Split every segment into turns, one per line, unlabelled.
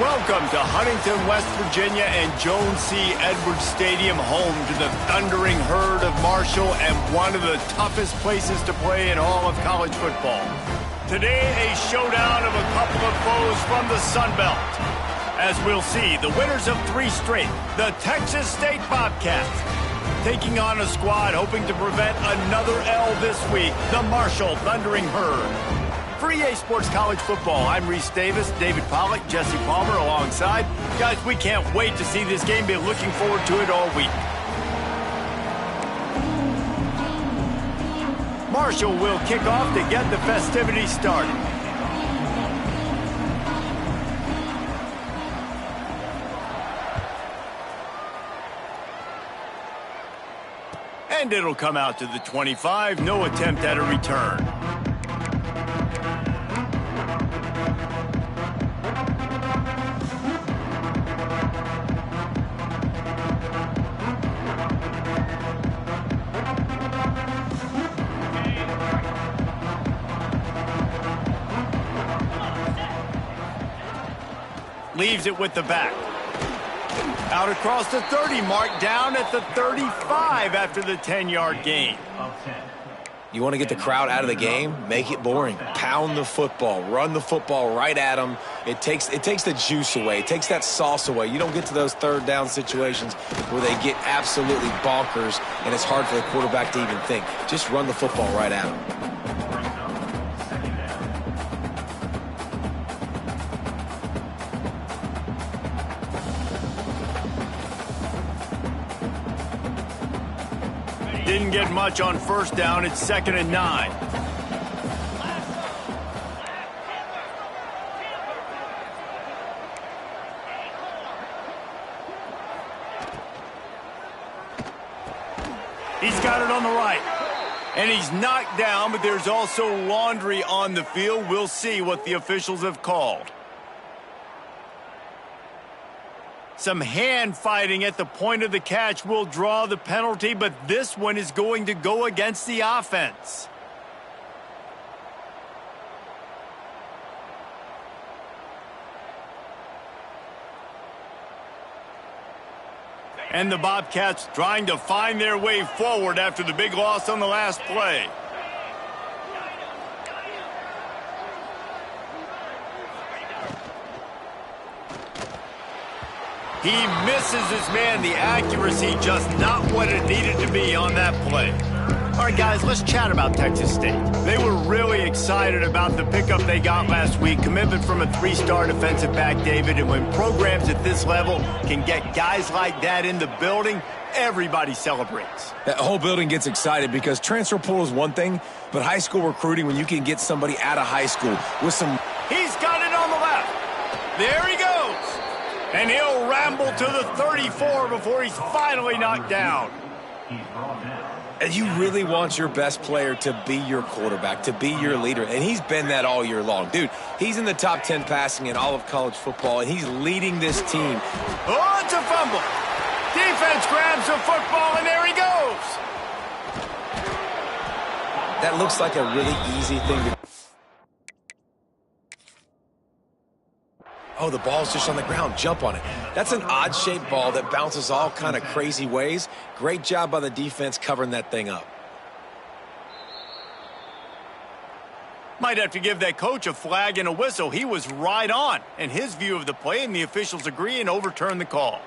Welcome to Huntington, West Virginia and Jones C. Edwards Stadium, home to the thundering herd of Marshall and one of the toughest places to play in all of college football. Today, a showdown of a couple of foes from the Sun Belt. As we'll see, the winners of 3 straight, the Texas State Bobcats, taking on a squad hoping to prevent another L this week, the Marshall Thundering Herd. For EA Sports College Football, I'm Reese Davis, David Pollack, Jesse Palmer alongside. Guys, we can't wait to see this game. Been looking forward to it all week. Marshall will kick off to get the festivities started. And it'll come out to the 25. No attempt at a return. Leaves it with the back. Out across the 30, marked down at the 35 after the 10-yard gain.
You want to get the crowd out of the game? Make it boring. Pound the football. Run the football right at them. It takes the juice away. It takes that sauce away. You don't get to those third down situations where they get absolutely bonkers and it's hard for the quarterback to even think. Just run the football right at them.
Didn't get much on first down. It's 2nd and 9. He's got it on the right. And he's knocked down, but there's also laundry on the field. We'll see what the officials have called. Some hand fighting at the point of the catch will draw the penalty, but this one is going to go against the offense. And the Bobcats trying to find their way forward after the big loss on the last play. He misses his man. The accuracy just not what it needed to be on that play. All right, guys, let's chat about Texas State. They were really excited about the pickup they got last week. Commitment from a 3-star defensive back, David. And when programs at this level can get guys like that in the building, everybody celebrates.
That whole building gets excited because transfer portal is one thing, but high school recruiting, when you can get somebody out of high school with some...
He's got it on the left. There he goes. And he'll ramble to the 34 before he's finally knocked down.
And you really want your best player to be your quarterback, to be your leader. And he's been that all year long. Dude, he's in the top 10 passing in all of college football, and he's leading this team.
Oh, it's a fumble. Defense grabs the football, and there he goes.
That looks like a really easy thing to... Oh, the ball's just on the ground. Jump on it. That's an odd-shaped ball that bounces all kind of crazy ways. Great job by the defense covering that thing up.
Might have to give that coach a flag and a whistle. He was right on in his view of the play, and the officials agree and overturn the call.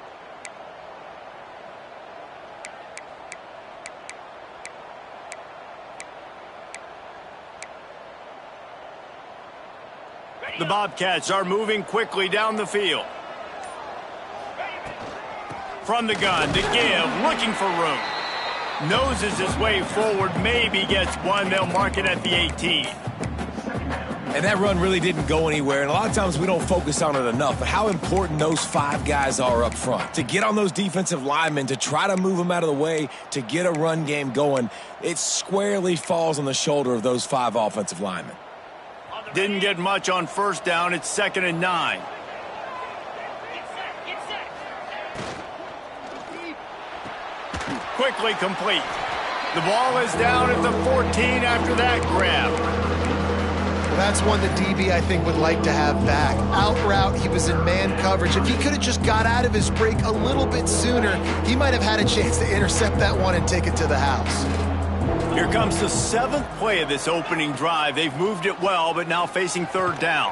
The Bobcats are moving quickly down the field. From the gun to give, looking for room. Noses his way forward, maybe gets one. They'll mark it at the 18.
And that run really didn't go anywhere, and a lot of times we don't focus on it enough, but how important those 5 guys are up front. To get on those defensive linemen, to try to move them out of the way, to get a run game going, it squarely falls on the shoulder of those 5 offensive linemen.
Didn't get much on first down. It's 2nd and 9. Quickly complete. The ball is down at the 14 after that grab.
That's one the DB, I think, would like to have back. Out route, he was in man coverage. If he could have just got out of his break a little bit sooner, he might have had a chance to intercept that one and take it to the house.
Here comes the 7th play of this opening drive. They've moved it well, but now facing 3rd down.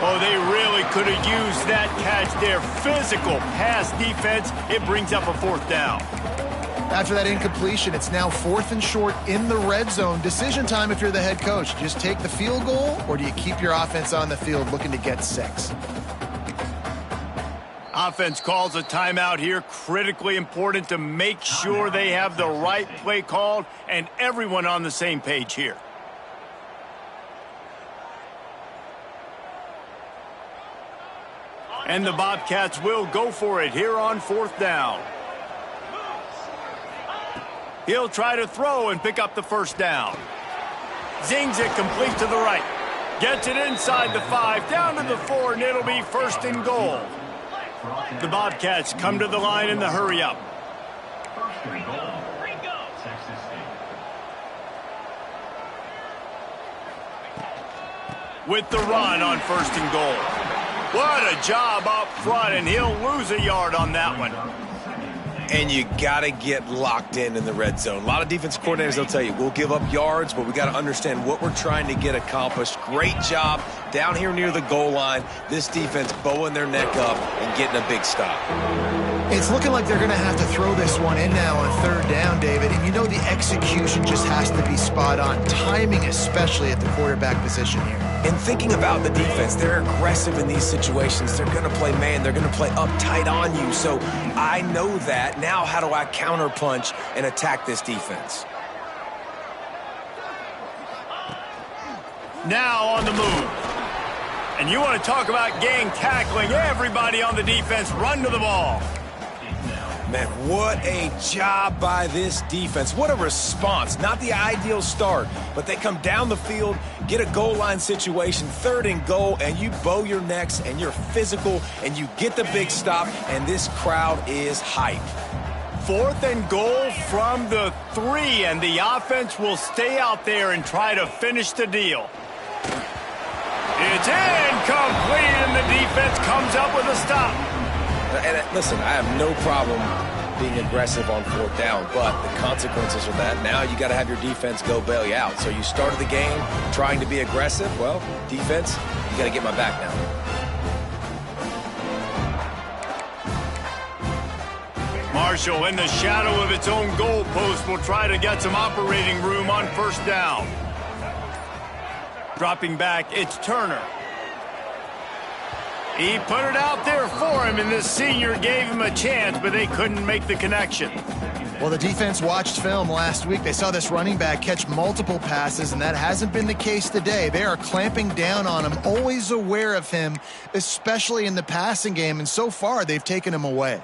Oh, they really could have used that catch there. Physical pass defense. It brings up a 4th down.
After that incompletion, it's now 4th and short in the red zone. Decision time if you're the head coach. Just take the field goal, or do you keep your offense on the field looking to get 6?
Offense calls a timeout here. Critically important to make sure they have the right play called and everyone on the same page here. And the Bobcats will go for it here on 4th down. He'll try to throw and pick up the 1st down. Zings it complete to the right. Gets it inside the 5, down to the 4, and it'll be 1st and goal. The Bobcats come to the line in the hurry-up. With the run on 1st and goal. What a job up front, and he'll lose a yard on that one.
And you got to get locked in the red zone. A lot of defense coordinators, they'll tell you, we'll give up yards, but we got to understand what we're trying to get accomplished. Great job down here near the goal line. This defense bowing their neck up and getting a big stop.
It's looking like they're going to have to throw this one in now on 3rd down, David. And you know the execution just has to be spot on. Timing especially at the quarterback position here.
And thinking about the defense, they're aggressive in these situations. They're going to play man. They're going to play up tight on you. So I know that. Now how do I counterpunch and attack this defense?
Now on the move. And you want to talk about gang tackling. Everybody on the defense run to the ball.
Man, what a job by this defense. What a response. Not the ideal start, but they come down the field, get a goal line situation, 3rd and goal, and you bow your necks, and you're physical, and you get the big stop, and this crowd is hype.
4th and goal from the 3, and the offense will stay out there and try to finish the deal. It's incomplete, and the defense comes up with a stop.
And listen, I have no problem being aggressive on 4th down, but the consequences of that, now you got to have your defense go bail you out. So you started the game trying to be aggressive. Well, defense, you got to get my back now.
Marshall, in the shadow of its own goal post, will try to get some operating room on 1st down. Dropping back, it's Turner. He put it out there for him, and this senior gave him a chance, but they couldn't make the connection.
Well, the defense watched film last week. They saw this running back catch multiple passes, and that hasn't been the case today. They are clamping down on him, always aware of him, especially in the passing game, and so far they've taken him away.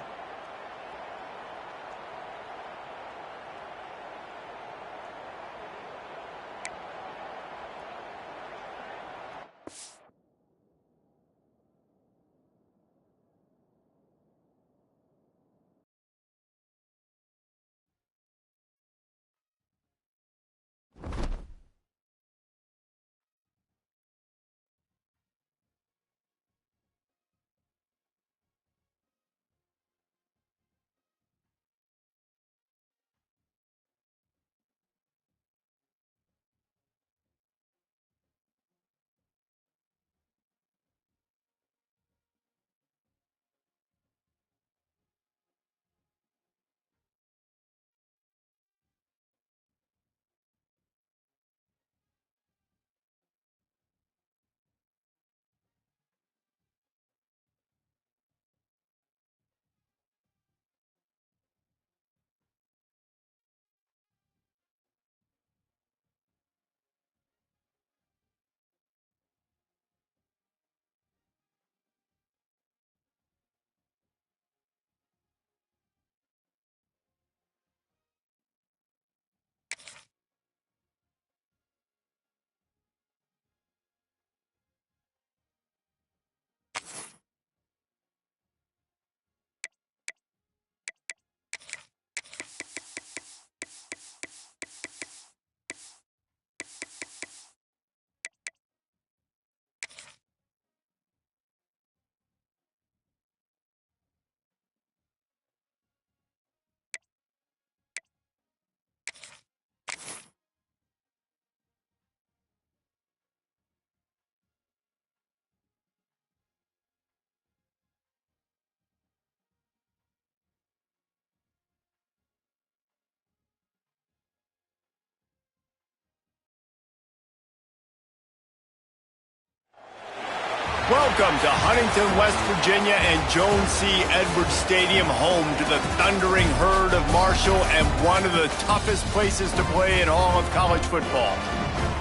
Welcome to Huntington, West Virginia and Jones C. Edwards Stadium, home to the thundering herd of Marshall and one of the toughest places to play in all of college football.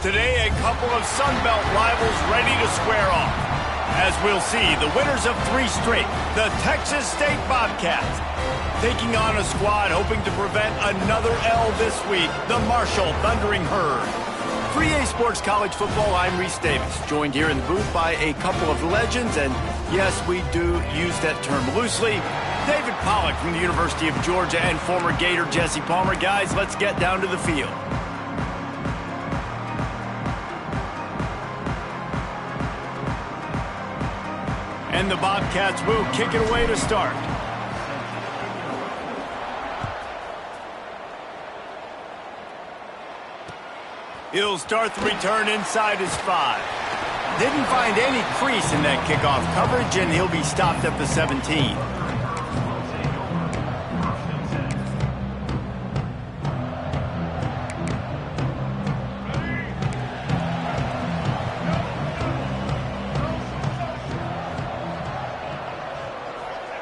Today, a couple of Sun Belt rivals ready to square off. As we'll see, the winners of 3 straight, the Texas State Bobcats, taking on a squad hoping to prevent another L this week, the Marshall Thundering Herd. For EA Sports College Football, I'm Reese Davis, joined here in the booth by a couple of legends, and yes, we do use that term loosely. David Pollack from the University of Georgia and former Gator Jesse Palmer. Guys, let's get down to the field. And the Bobcats will kick it away to start. He'll start the return inside his 5. Didn't find any crease in that kickoff coverage, and he'll be stopped at the 17.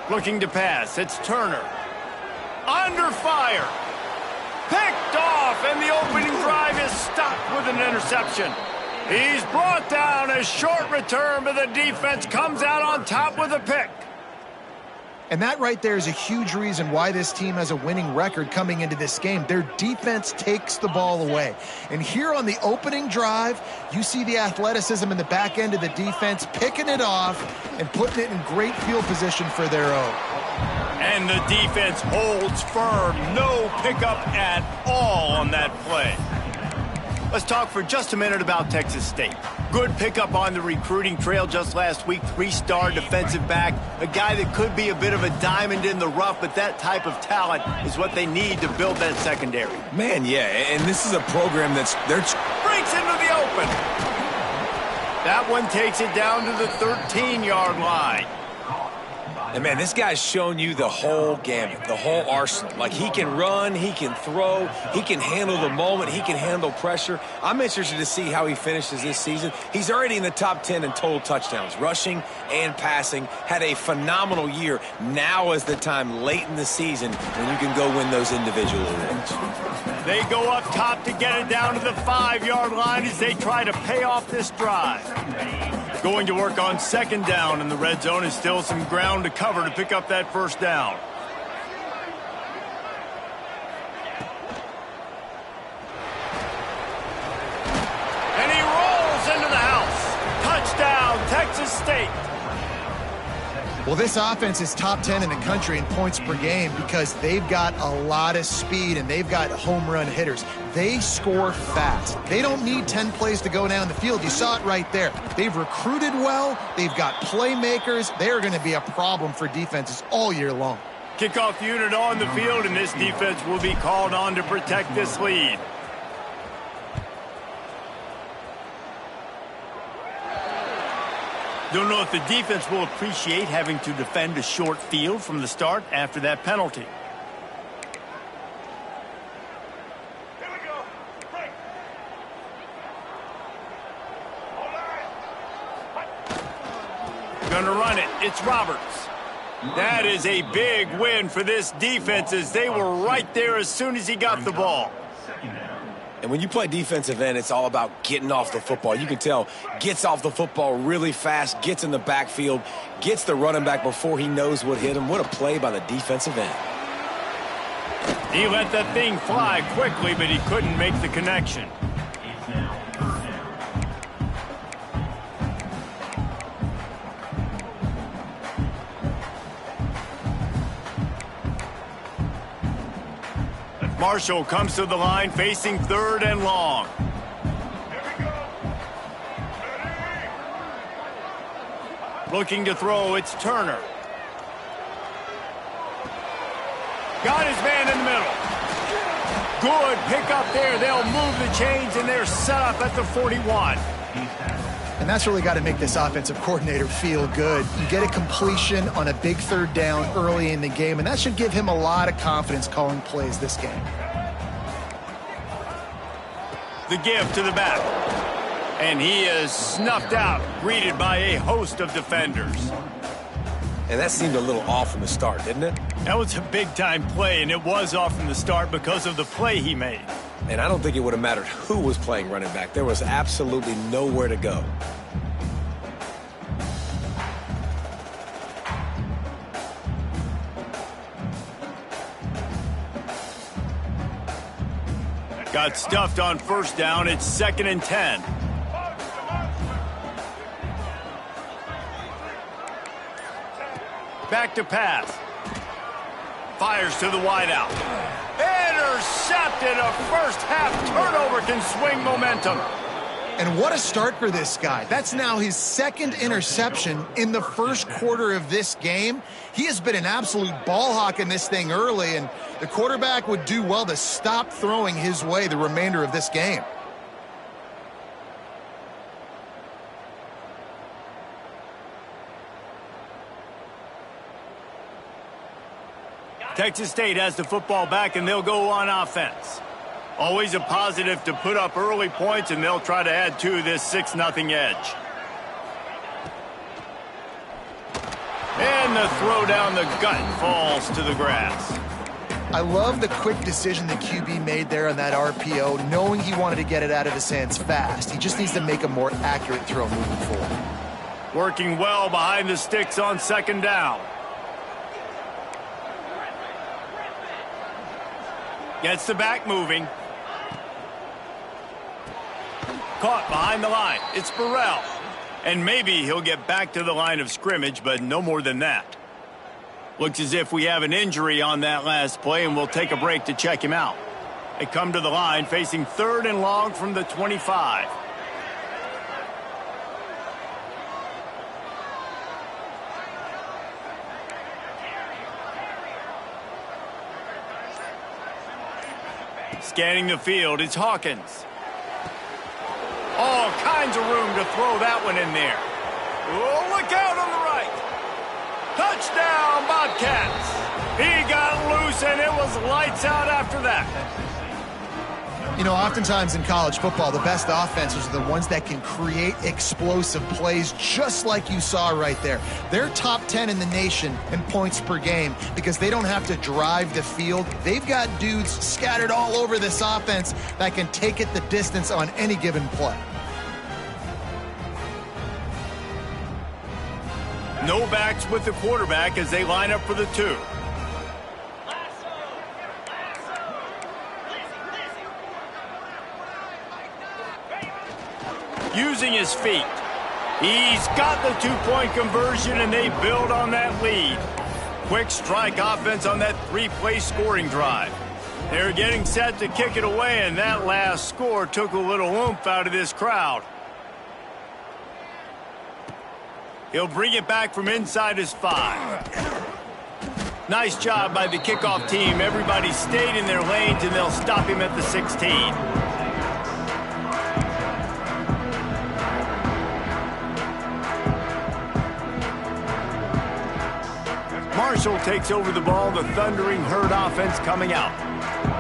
Looking to pass, it's Turner. Under fire. Picked off, and the opening drive is stopped with an interception. He's brought down. A short return, but the defense comes out on top with a pick.
And that right there is a huge reason why this team has a winning record coming into this game. Their defense takes the ball away. And here on the opening drive, you see the athleticism in the back end of the defense, picking it off and putting it in great field position for their own.
And the defense holds firm. No pickup at all on that play. Let's talk for just a minute about Texas State. Good pickup on the recruiting trail just last week. 3-star defensive back. A guy that could be a bit of a diamond in the rough, but that type of talent is what they need to build that secondary.
Man, yeah, and this is a program that's...
breaks into the open. That one takes it down to the 13-yard line.
And, man, this guy's shown you the whole gamut, the whole arsenal. Like, he can run, he can throw, he can handle the moment, he can handle pressure. I'm interested to see how he finishes this season. He's already in the top 10 in total touchdowns, rushing and passing. Had a phenomenal year. Now is the time late in the season when you can go win those individual awards.
They go up top to get it down to the 5-yard line as they try to pay off this drive. Going to work on second down in the red zone, is still some ground to cover to pick up that first down. And he rolls into the house. Touchdown, Texas State.
Well, this offense is top 10 in the country in points per game because they've got a lot of speed and they've got home run hitters. They score fast. They don't need 10 plays to go down the field. You saw it right there. They've recruited well. They've got playmakers. They are going to be a problem for defenses all year long.
Kickoff unit on the field, and this defense will be called on to protect this lead. Don't know if the defense will appreciate having to defend a short field from the start after that penalty. Here we go. Break. Gonna run it. It's Roberts. That is a big win for this defense as they were right there as soon as he got the ball.
And when you play defensive end, it's all about getting off the football. You can tell, gets off the football really fast, gets in the backfield, gets the running back before he knows what hit him. What a play by the defensive end.
He let that thing fly quickly, but he couldn't make the connection. Marshall comes to the line facing 3rd and long. Looking to throw, it's Turner. Got his man in the middle. Good pick up there. They'll move the chains, and they're set up at the 41.
And that's really got to make this offensive coordinator feel good. You get a completion on a big 3rd down early in the game, and that should give him a lot of confidence calling plays this game.
The give to the back. And he is snuffed out, greeted by a host of defenders.
And that seemed a little off from the start, didn't it?
That was a big-time play, and it was off from the start because of the play he made.
And I don't think it would have mattered who was playing running back. There was absolutely nowhere to go.
Got stuffed on first down. It's 2nd and 10. Back to pass. Fires to the wideout. Intercepted. A first-half turnover can swing momentum.
And what a start for this guy. That's now his 2nd interception in the first quarter of this game. He has been an absolute ball hawk in this thing early, and the quarterback would do well to stop throwing his way the remainder of this game.
Texas State has the football back, and they'll go on offense. Always a positive to put up early points, and they'll try to add to this 6-0 edge. And the throw down the gut falls to the grass.
I love the quick decision the QB made there on that RPO, knowing he wanted to get it out of his hands fast. He just needs to make a more accurate throw moving forward.
Working well behind the sticks on 2nd down. Gets the back moving. Caught behind the line. It's Burrell. And maybe he'll get back to the line of scrimmage, but no more than that. Looks as if we have an injury on that last play, and we'll take a break to check him out. They come to the line facing 3rd and long from the 25. Scanning the field, it's Hawkins. All kinds of room to throw that one in there. Oh, look out on the right. Touchdown, Bobcats. He got loose, and it was lights out after that.
You know, oftentimes in college football, the best offenses are the ones that can create explosive plays, just like you saw right there. They're top 10 in the nation in points per game because they don't have to drive the field. They've got dudes scattered all over this offense that can take it the distance on any given play.
No backs with the quarterback as they line up for the 2. Using his feet. He's got the 2-point conversion, and they build on that lead. Quick strike offense on that 3-play scoring drive. They're getting set to kick it away, and that last score took a little oomph out of this crowd. He'll bring it back from inside his 5. Nice job by the kickoff team. Everybody stayed in their lanes, and they'll stop him at the 16. Marshall takes over the ball. The Thundering Herd offense coming out.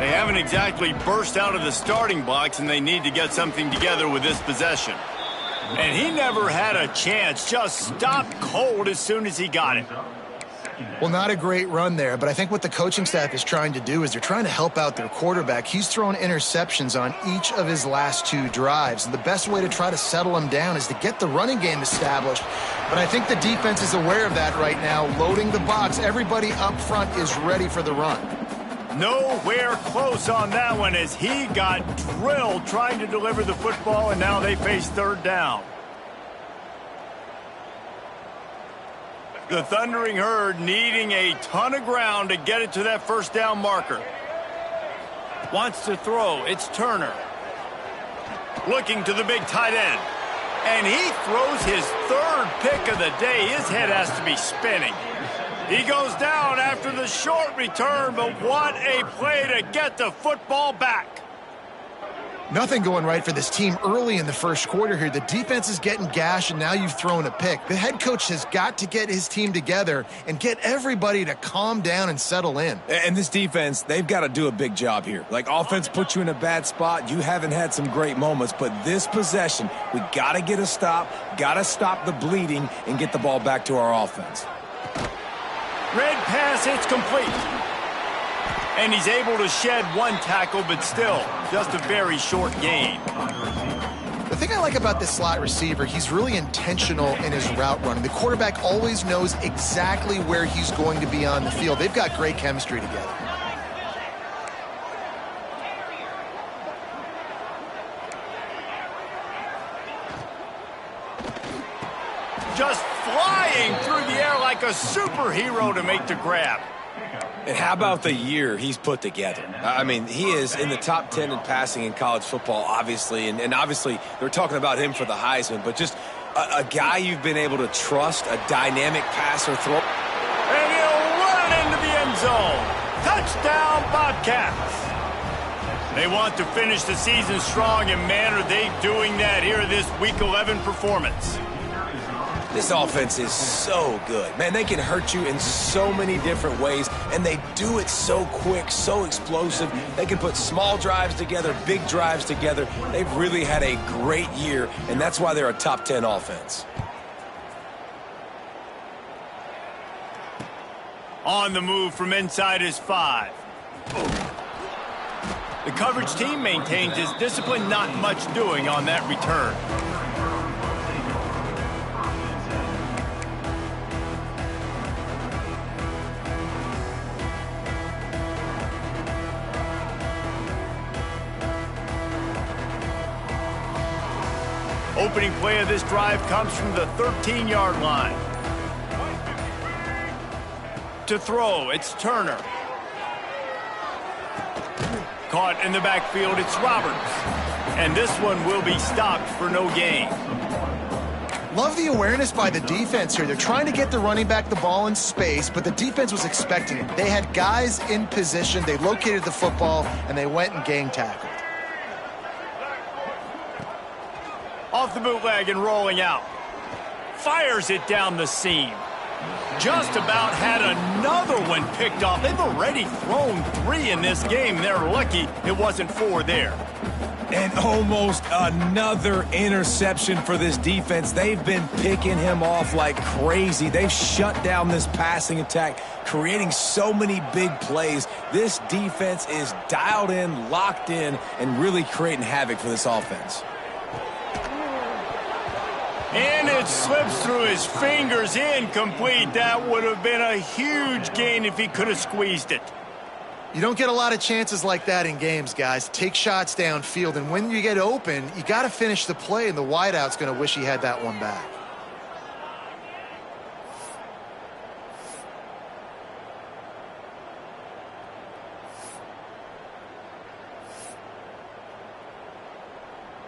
They haven't exactly burst out of the starting blocks, and they need to get something together with this possession. And he never had a chance. Just stopped cold as soon as he got it.
Well, not a great run there, but I think what the coaching staff is trying to do is they're trying to help out their quarterback. He's thrown interceptions on each of his last 2 drives, and the best way to try to settle him down is to get the running game established. But I think the defense is aware of that right now, loading the box. Everybody up front is ready for the run.
Nowhere close on that one as he got drilled trying to deliver the football, and now they face 3rd down. The Thundering Herd needing a ton of ground to get it to that 1st down marker. Wants to throw. It's Turner. Looking to the big tight end. And he throws his 3rd pick of the day. His head has to be spinning. He goes down after the short return, but what a play to get the football back.
Nothing going right for this team early in the first quarter here. The defense is getting gashed, and now you've thrown a pick. The head coach has got to get his team together and get everybody to calm down and settle in.
And this defense, they've got to do a big job here. Like, offense put you in a bad spot. You haven't had some great moments, but this possession, we got to get a stop, got to stop the bleeding, and get the ball back to our offense.
Red pass, it's complete. And he's able to shed one tackle, but still, just a very short gain.
The thing I like about this slot receiver, he's really intentional in his route running. The quarterback always knows exactly where he's going to be on the field. They've got great chemistry together.
Just flying through the air like a superhero to make the grab.
And how about the year he's put together? I mean, he is in the top 10 in passing in college football, obviously. And obviously, they're talking about him for the Heisman. But just a guy you've been able to trust, a dynamic passer throw.
And he'll run into the end zone. Touchdown, Bobcats. They want to finish the season strong, and man, are they doing that here this Week 11 performance.
This offense is so good. Man, they can hurt you in so many different ways, and they do it so quick, so explosive. They can put small drives together, big drives together. They've really had a great year, and that's why they're a top 10 offense.
On the move from inside his 5. The coverage team maintains his discipline, not much doing on that return. Opening play of this drive comes from the 13-yard line. To throw, it's Turner. Caught in the backfield, it's Roberts. And this one will be stopped for no gain.
Love the awareness by the defense here. They're trying to get the running back the ball in space, but the defense was expecting it. They had guys in position, they located the football, and they went and gang tackled.
Off the bootleg and rolling out. Fires it down the seam. Just about had another one picked off. They've already thrown 3 in this game. They're lucky it wasn't 4 there.
And almost another interception for this defense. They've been picking him off like crazy. They've shut down this passing attack, creating so many big plays. This defense is dialed in, locked in, and really creating havoc for this offense.
And it slips through his fingers, incomplete. That would have been a huge gain if he could have squeezed it.
You don't get a lot of chances like that in games, guys. Take shots downfield, and when you get open, you got to finish the play, and the wideout's going to wish he had that one back.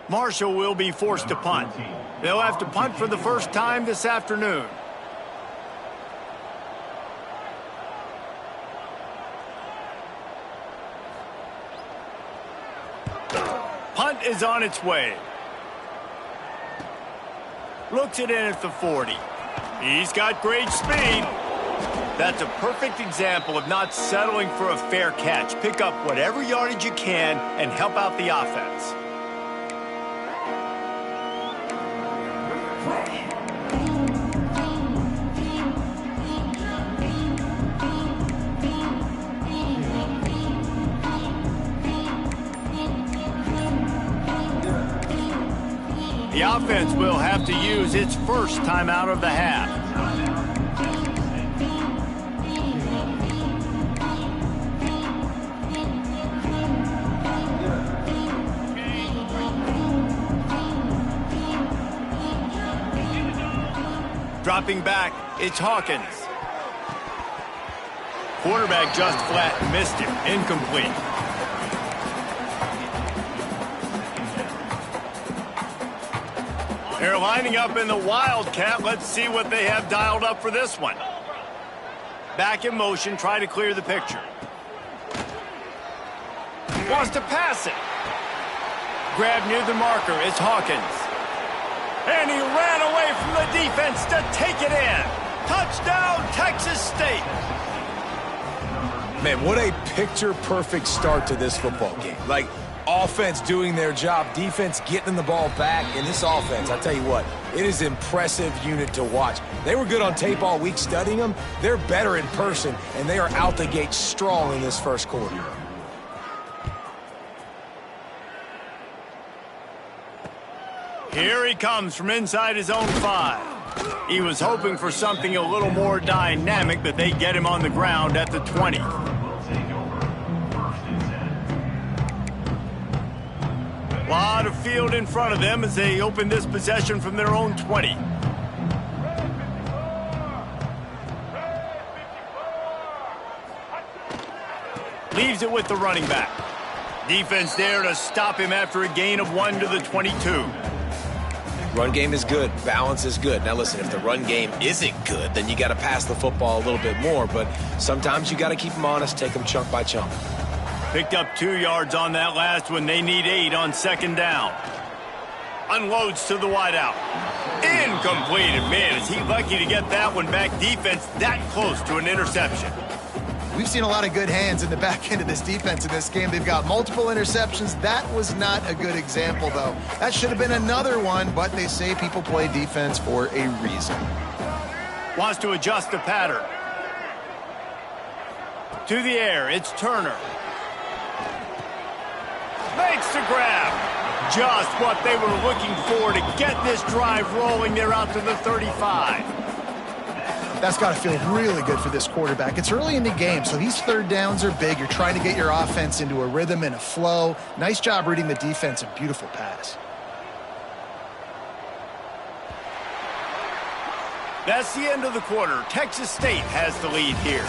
Marshall will be forced to punt. They'll have to punt for the first time this afternoon. Punt is on its way. Looks it in at the 40. He's got great speed. That's a perfect example of not settling for a fair catch. Pick up whatever yardage you can and help out the offense. The offense will have to use its first timeout of the half. Dropping back, it's Hawkins. Quarterback just flat missed him. Incomplete. They're lining up in the Wildcat. Let's see what they have dialed up for this one. Back in motion, try to clear the picture. Wants to pass it. Grab near the marker. It's Hawkins. And he ran away from the defense to take it in. Touchdown, Texas State.
Man, what a picture-perfect start to this football game. Like, offense doing their job, defense getting the ball back. And this offense, I tell you what, it is an impressive unit to watch. They were good on tape all week studying them. They're better in person, and they are out the gate strong in this first quarter.
Here he comes from inside his own 5. He was hoping for something a little more dynamic, but they get him on the ground at the 20. A lot of field in front of them as they open this possession from their own 20. Leaves it with the running back. Defense there to stop him after a gain of 1 to the 22.
Run game is good. Balance is good. Now, listen, if the run game isn't good, then you got to pass the football a little bit more. But sometimes you got to keep them honest, take them chunk by chunk.
Picked up 2 yards on that last one. They need 8 on second down. Unloads to the wideout. Incomplete. And man, is he lucky to get that one back. Defense that close to an interception.
We've seen a lot of good hands in the back end of this defense in this game. They've got multiple interceptions. That was not a good example, though. That should have been another one, but they say people play defense for a reason.
Wants to adjust the pattern. To the air, it's Turner. Makes the grab. Just what they were looking for to get this drive rolling. They're out to the 35.
That's got to feel really good for this quarterback. It's early in the game, so these third downs are big. You're trying to get your offense into a rhythm and a flow. Nice job reading the defense. A beautiful pass.
That's the end of the quarter. Texas State has the lead here.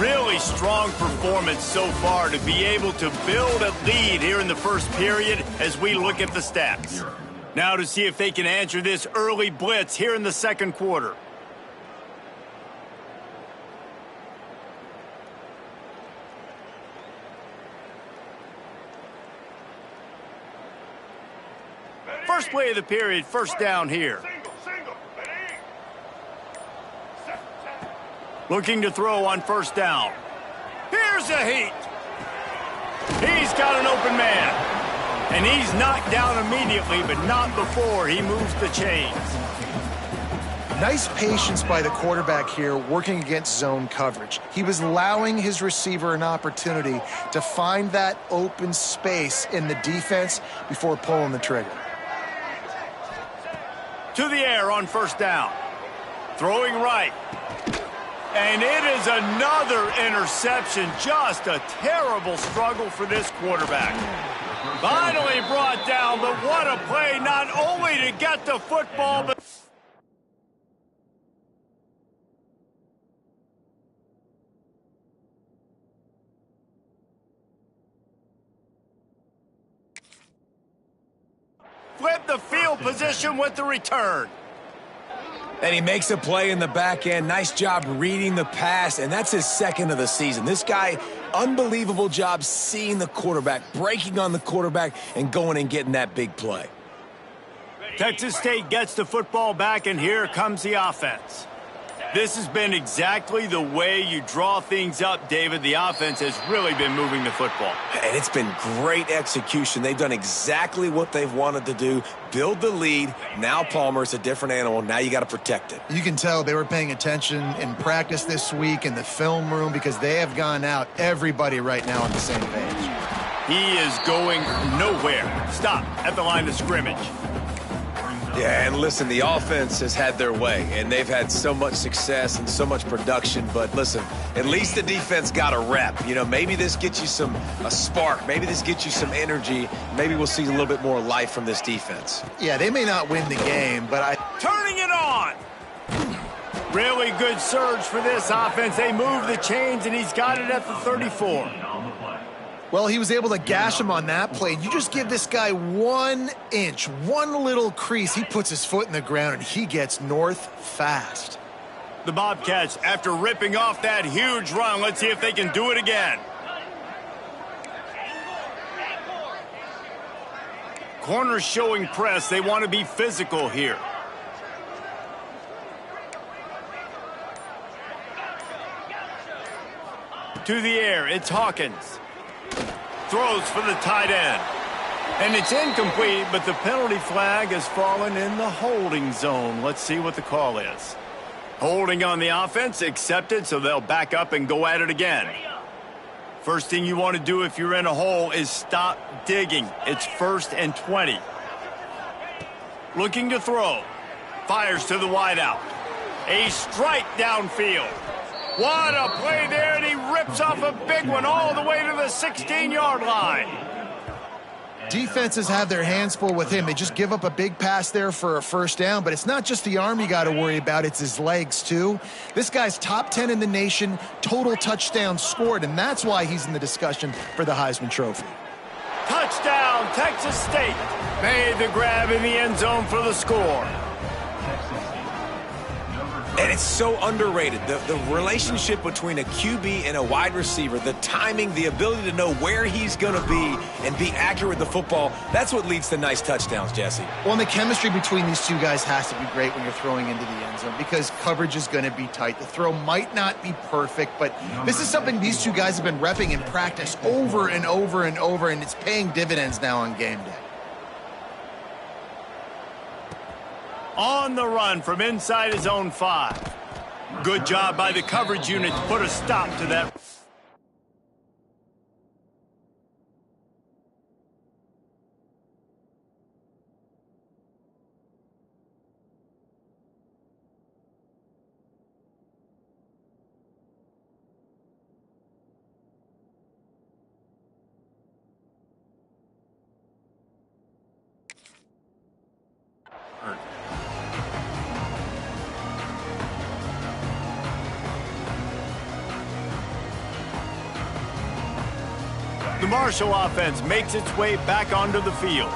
Really strong performance so far to be able to build a lead here in the first period as we look at the stats. Now to see if they can answer this early blitz here in the second quarter. First play of the period, first down here. Looking to throw on first down. Here's a heat. He's got an open man. And he's knocked down immediately, but not before he moves the chains.
Nice patience by the quarterback here working against zone coverage. He was allowing his receiver an opportunity to find that open space in the defense before pulling the trigger.
To the air on first down. Throwing right. And it is another interception. Just a terrible struggle for this quarterback. Finally brought down, but what a play, not only to get the football, but... flip the field position with the return.
And he makes a play in the back end. Nice job reading the pass, and that's his second of the season. This guy, unbelievable job seeing the quarterback, breaking on the quarterback, and going and getting that big play.
Texas State gets the football back, and here comes the offense. This has been exactly the way you draw things up, David. The offense has really been moving the football.
And it's been great execution. They've done exactly what they've wanted to do. Build the lead. Now Palmer's a different animal. Now you got to protect it.
You can tell they were paying attention in practice this week in the film room because they have gone out, everybody right now on the same page.
He is going nowhere. Stop at the line of scrimmage.
Yeah, and listen, the offense has had their way, and they've had so much success and so much production. But listen, at least the defense got a rep. You know, maybe this gets you a spark. Maybe this gets you some energy. Maybe we'll see a little bit more life from this defense.
Yeah, they may not win the game, but
turning it on. Really good surge for this offense. They move the chains, and he's got it at the 34.
Well, he was able to gash him on that play. You just give this guy 1 inch, one little crease. He puts his foot in the ground, and he gets north fast.
The Bobcats, after ripping off that huge run, let's see if they can do it again. Corners showing press. They want to be physical here. To the air, it's Hawkins. Throws for the tight end. And it's incomplete, but the penalty flag has fallen in the holding zone. Let's see what the call is. Holding on the offense, accepted, so they'll back up and go at it again. First thing you want to do if you're in a hole is stop digging. It's 1st and 20. Looking to throw. Fires to the wideout. A strike downfield. What a play there, and he rips off a big one all the way to the 16-yard line.
Defenses have their hands full with him. They just give up a big pass there for a first down, but it's not just the arm you got to worry about, it's his legs too. This guy's top 10 in the nation, total touchdowns scored, and that's why he's in the discussion for the Heisman Trophy.
Touchdown, Texas State. Made the grab in the end zone for the score.
And it's so underrated. The relationship between a QB and a wide receiver, the timing, the ability to know where he's going to be and be accurate with the football, that's what leads to nice touchdowns, Jesse.
Well, and the chemistry between these two guys has to be great when you're throwing into the end zone because coverage is going to be tight. The throw might not be perfect, but this is something these two guys have been repping in practice over and over and over, and it's paying dividends now on game day.
On the run from inside his own 5. Good job by the coverage unit to put a stop to that. The Marshall offense makes its way back onto the field.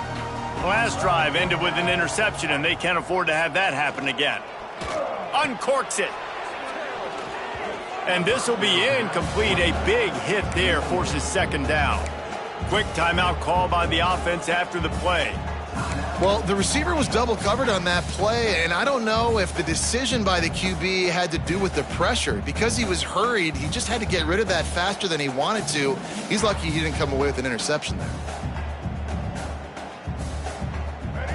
Last drive ended with an interception, and they can't afford to have that happen again. Uncorks it. And this will be incomplete. A big hit there forces second down. Quick timeout call by the offense after the play.
Well, the receiver was double covered on that play, and I don't know if the decision by the QB had to do with the pressure. Because he was hurried, he just had to get rid of that faster than he wanted to. He's lucky he didn't come away with an interception there.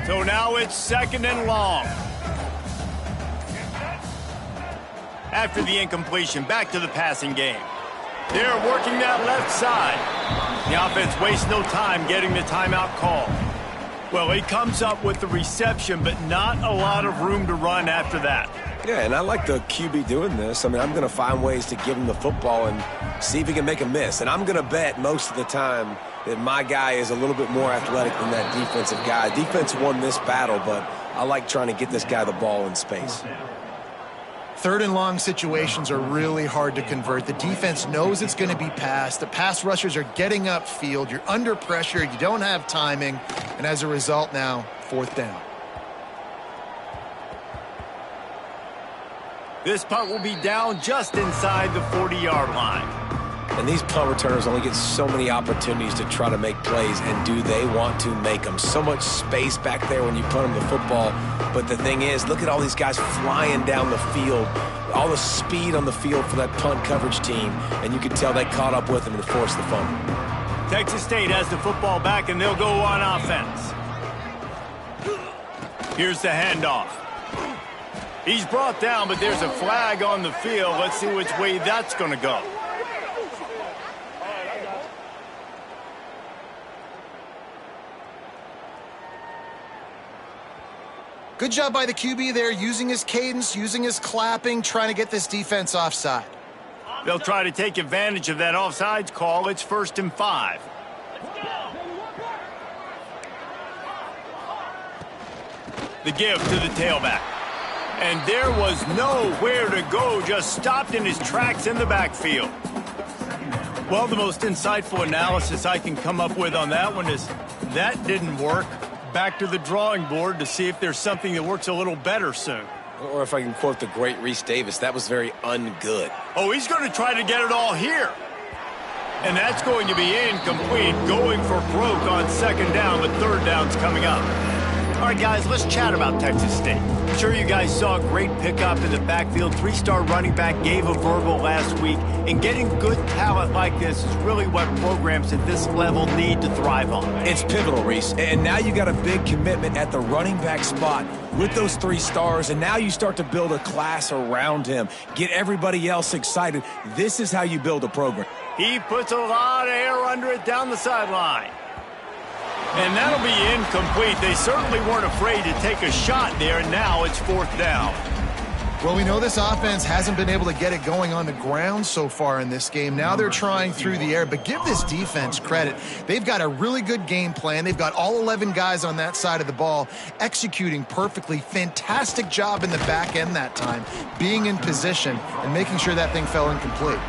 So now it's 2nd and long. After the incompletion, back to the passing game. They're working that left side. The offense wastes no time getting the timeout call. Well, he comes up with the reception, but not a lot of room to run after that.
Yeah, and I like the QB doing this. I mean, I'm going to find ways to give him the football and see if he can make a miss. And I'm going to bet most of the time that my guy is a little bit more athletic than that defensive guy. Defense won this battle, but I like trying to get this guy the ball in space.
3rd and long situations are really hard to convert. The defense knows it's going to be passed. The pass rushers are getting upfield. You're under pressure. You don't have timing. And as a result now, 4th down.
This punt will be down just inside the 40-yard line.
And these punt returners only get so many opportunities to try to make plays, and do they want to make them? So much space back there when you punt them the football. But the thing is, look at all these guys flying down the field, all the speed on the field for that punt coverage team, and you can tell they caught up with them and forced the fumble.
Texas State has the football back, and they'll go on offense. Here's the handoff. He's brought down, but there's a flag on the field. Let's see which way that's going to go.
Good job by the QB there, using his cadence, using his clapping, trying to get this defense offside.
They'll try to take advantage of that offsides call. It's 1st and 5. The give to the tailback. And there was nowhere to go, just stopped in his tracks in the backfield. Well, the most insightful analysis I can come up with on that one is that didn't work. Back to the drawing board to see if there's something that works a little better soon.
Or if I can quote the great Reese Davis, that was very ungood.
Oh, he's going to try to get it all here. And that's going to be incomplete, going for broke on second down, but third down's coming up. All right, guys, let's chat about Texas State. I'm sure you guys saw a great pickup in the backfield. 3-star running back gave a verbal last week. And getting good talent like this is really what programs at this level need to thrive on.
It's pivotal, Reese. And now you got a big commitment at the running back spot with those 3 stars. And now you start to build a class around him. Get everybody else excited. This is how you build a program.
He puts a lot of air under it down the sideline. And that'll be incomplete. They certainly weren't afraid to take a shot there, and now it's 4th down.
Well, we know this offense hasn't been able to get it going on the ground so far in this game. Now they're trying through the air, but give this defense credit. They've got a really good game plan. They've got all 11 guys on that side of the ball executing perfectly. Fantastic job in the back end that time, being in position and making sure that thing fell incomplete.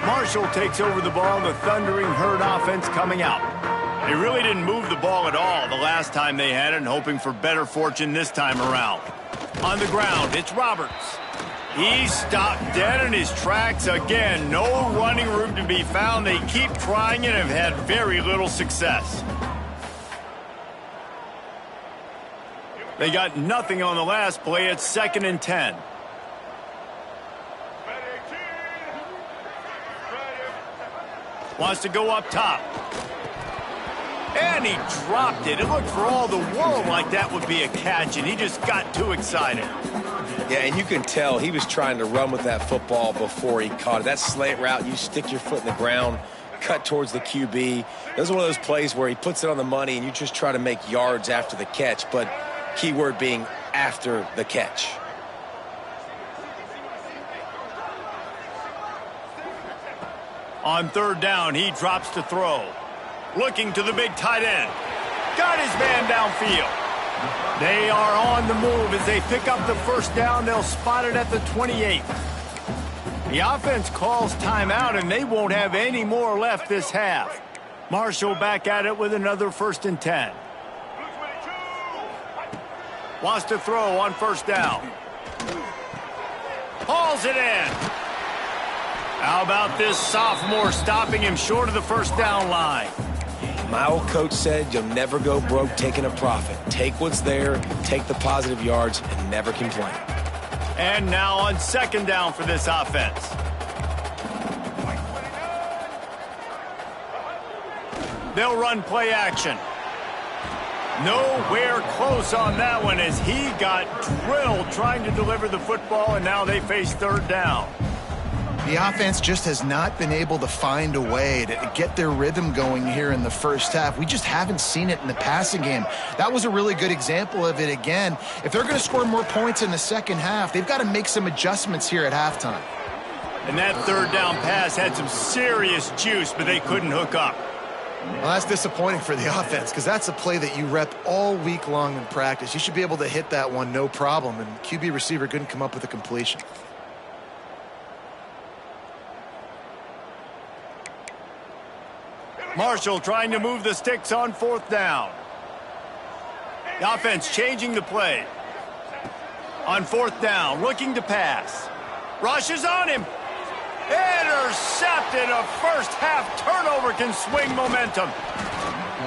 Marshall takes over the ball, the Thundering Herd offense coming out. They really didn't move the ball at all the last time they had it, and hoping for better fortune this time around. On the ground, it's Roberts. He stopped dead in his tracks again. No running room to be found. They keep trying and have had very little success. They got nothing on the last play. It's 2nd and 10. Wants to go up top. And he dropped it. It looked for all the world like that would be a catch, and he just got too excited.
Yeah, and you can tell he was trying to run with that football before he caught it. That slant route, you stick your foot in the ground, cut towards the QB. This is one of those plays where he puts it on the money, and you just try to make yards after the catch, but key word being after the catch.
On 3rd down, he drops to throw. Looking to the big tight end. Got his man downfield. They are on the move as they pick up the 1st down. They'll spot it at the 28. The offense calls timeout, and they won't have any more left this half. Marshall back at it with another 1st and 10. Wants to throw on 1st down. Hauls it in. How about this sophomore stopping him short of the 1st down line?
My old coach said you'll never go broke taking a profit. Take what's there, take the positive yards, and never complain.
And now on 2nd down for this offense. They'll run play action. Nowhere close on that one as he got drilled trying to deliver the football, and now they face 3rd down.
The offense just has not been able to find a way to get their rhythm going here in the 1st half. We just haven't seen it in the passing game. That was a really good example of it again. If they're going to score more points in the 2nd half, they've got to make some adjustments here at halftime.
And that 3rd down pass had some serious juice, but they couldn't hook up.
Well, that's disappointing for the offense because that's a play that you rep all week long in practice. You should be able to hit that one no problem, and QB receiver couldn't come up with a completion.
Marshall trying to move the sticks on 4th down. The offense changing the play. On 4th down, looking to pass. Rushes on him. Intercepted. A 1st half turnover can swing momentum.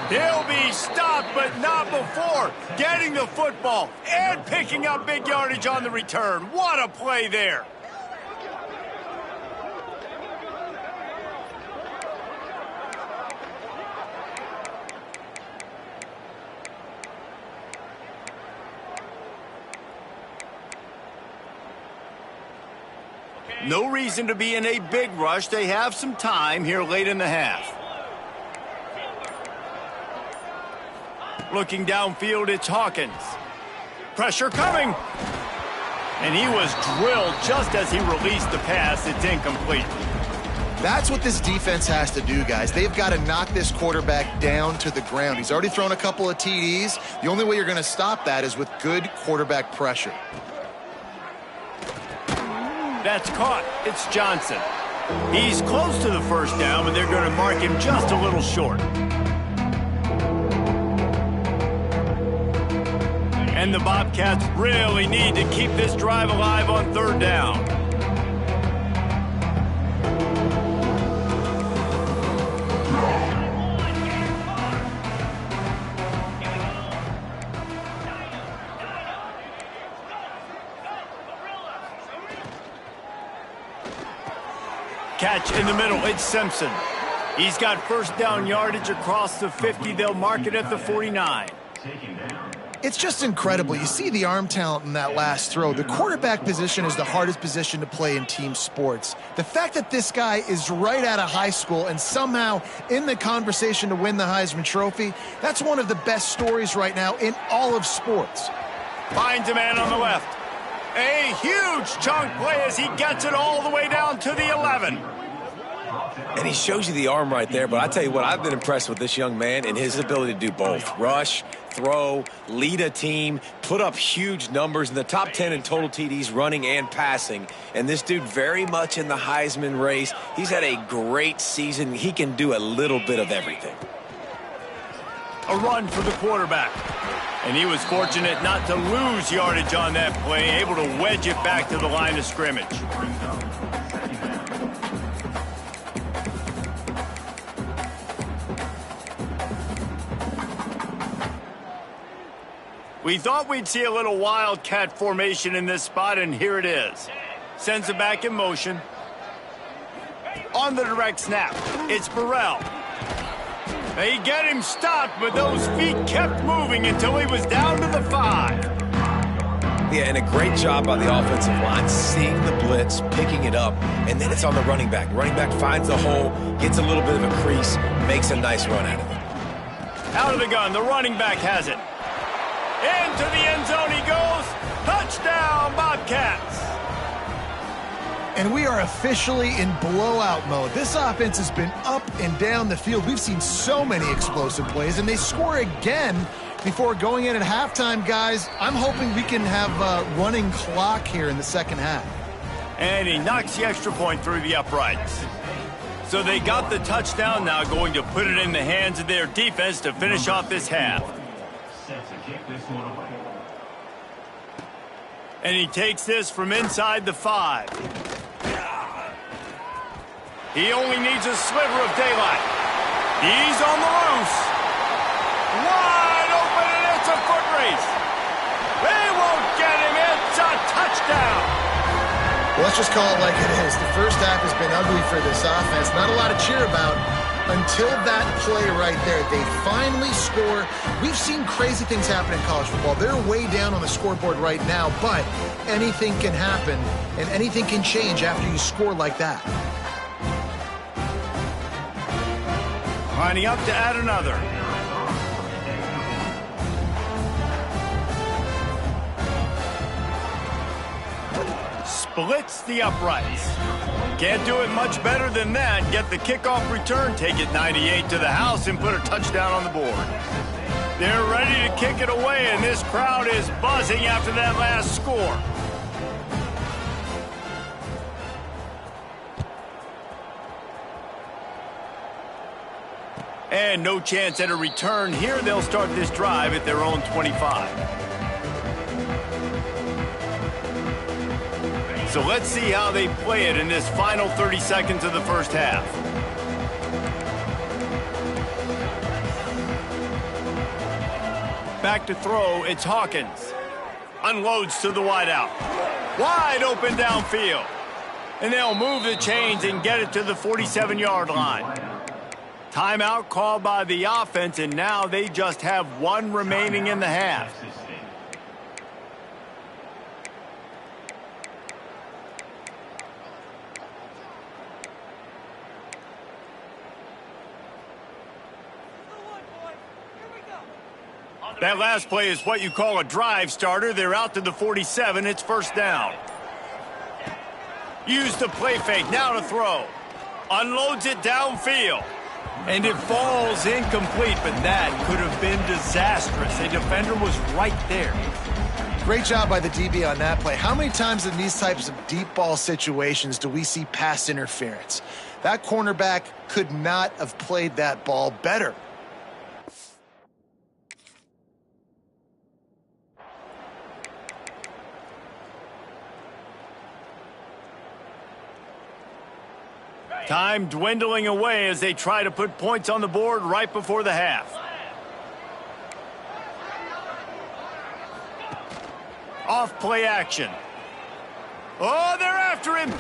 He'll be stopped, but not before getting the football and picking up big yardage on the return. What a play there. No reason to be in a big rush. They have some time here late in the half. Looking downfield, it's Hawkins. Pressure coming. And he was drilled just as he released the pass. It's incomplete.
That's what this defense has to do, guys. They've got to knock this quarterback down to the ground. He's already thrown a couple of TDs. The only way you're going to stop that is with good quarterback pressure.
That's caught. It's Johnson. He's close to the 1st down, but they're going to mark him just a little short. And the Bobcats really need to keep this drive alive on third down. Catch in the middle, it's Simpson. He's got first down yardage across the 50. They'll mark it at the 49.
It's just incredible. You see the arm talent in that last throw. The quarterback position is the hardest position to play in team sports. The fact that this guy is right out of high school and somehow in the conversation to win the Heisman Trophy, that's one of the best stories right now in all of sports.
Finds a man on the left. A huge chunk play as he gets it all the way down to the 11.
And he shows you the arm right there, but I tell you what, I've been impressed with this young man and his ability to do both. Rush, throw, lead a team, put up huge numbers in the top 10 in total TDs running and passing. And this dude very much in the Heisman race. He's had a great season. He can do a little bit of everything.
A run for the quarterback. And he was fortunate not to lose yardage on that play, able to wedge it back to the line of scrimmage. We thought we'd see a little wildcat formation in this spot, and here it is. Sends it back in motion. On the direct snap, it's Burrell. They get him stopped, but those feet kept moving until he was down to the 5.
Yeah, and a great job by the offensive line, seeing the blitz, picking it up, and then it's on the running back. Running back finds the hole, gets a little bit of a crease, makes a nice run out of it.
Out of the gun, the running back has it. Into the end zone he goes. Touchdown, Bobcats.
And we are officially in blowout mode. This offense has been up and down the field. We've seen so many explosive plays, and they score again before going in at halftime, guys. I'm hoping we can have a running clock here in the second half.
And he knocks the extra point through the uprights. So they got the touchdown, now going to put it in the hands of their defense to finish off this half. And he takes this from inside the 5. He only needs a sliver of daylight. He's on the loose. Wide open, and it's a foot race. They won't get him. It's a touchdown.
Well, let's just call it like it is. The first half has been ugly for this offense. Not a lot to cheer about until that play right there. They finally score. We've seen crazy things happen in college football. They're way down on the scoreboard right now, but anything can happen, and anything can change after you score like that.
Lining up to add another. Splits the uprights. Can't do it much better than that. Get the kickoff return, take it 98 to the house, and put a touchdown on the board. They're ready to kick it away, and this crowd is buzzing after that last score. And no chance at a return here. They'll start this drive at their own 25. So let's see how they play it in this final 30 seconds of the first half. Back to throw, it's Hawkins. Unloads to the wideout. Wide open downfield. And they'll move the chains and get it to the 47-yard line. Timeout called by the offense, and now they just have one remaining in the half. That last play is what you call a drive starter. They're out to the 47. It's first down. Use the play fake. Now to throw. Unloads it downfield. And it falls incomplete, but that could have been disastrous. A defender was right there.
Great job by the DB on that play. How many times in these types of deep ball situations do we see pass interference? That cornerback could not have played that ball better.
Time dwindling away as they try to put points on the board right before the half. Off play action. Oh, they're after him.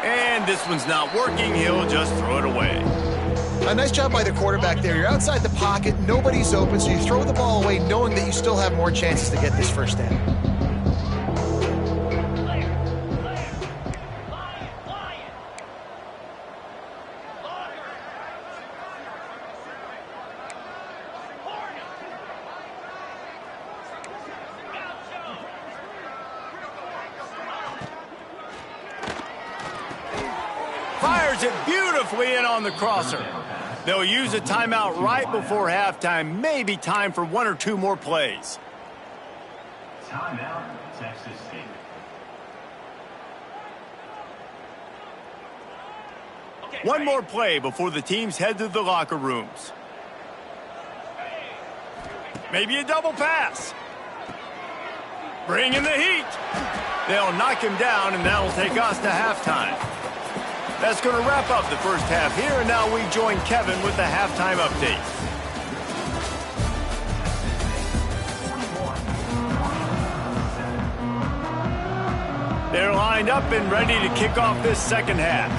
And this one's not working. He'll just throw it away.
A nice job by the quarterback there. You're outside the pocket. Nobody's open, so you throw the ball away knowing that you still have more chances to get this first down.
Fires it beautifully in on the crosser. They'll use a timeout right before halftime. Maybe time for one or two more plays.
Timeout, Texas State.
One more play before the teams head to the locker rooms. Maybe a double pass. Bring in the heat. They'll knock him down, and that'll take us to halftime. That's going to wrap up the first half here, and now we join Kevin with the halftime update. They're lined up and ready to kick off this second half.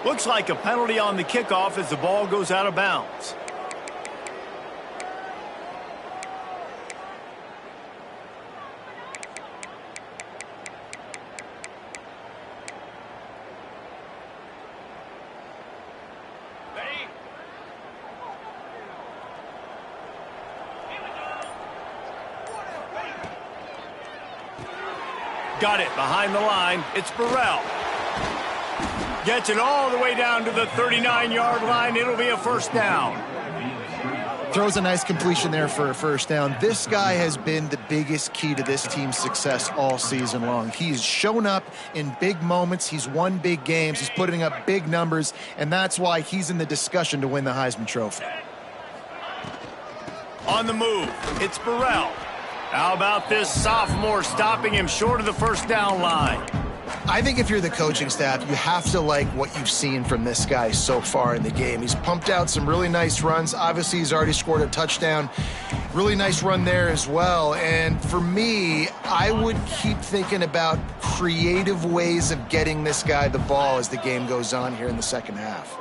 Looks like a penalty on the kickoff as the ball goes out of bounds. Got it behind the line. It's Burrell. Gets it all the way down to the 39-yard line. It'll be a first down.
Throws a nice completion there for a first down. This guy has been the biggest key to this team's success all season long. He's shown up in big moments. He's won big games. He's putting up big numbers, and that's why he's in the discussion to win the Heisman Trophy.
On the move, it's Burrell. How about this sophomore stopping him short of the first down line?
I think if you're the coaching staff, you have to like what you've seen from this guy so far in the game. He's pumped out some really nice runs. Obviously, he's already scored a touchdown. Really nice run there as well. And for me, I would keep thinking about creative ways of getting this guy the ball as the game goes on here in the second half.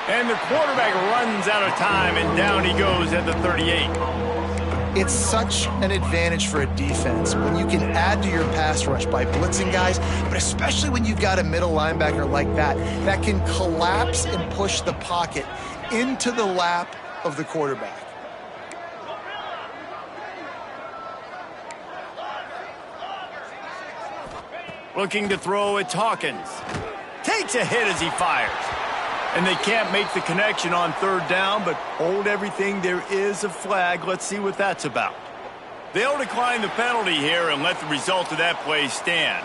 And the quarterback runs out of time, and down he goes at the 38.
It's such an advantage for a defense when you can add to your pass rush by blitzing guys, but especially when you've got a middle linebacker like that can collapse and push the pocket into the lap of the quarterback.
Looking to throw, it's Hawkins. Takes a hit as he fires. And they can't make the connection on third down, but hold everything. There is a flag. Let's see what that's about. They'll decline the penalty here and let the result of that play stand.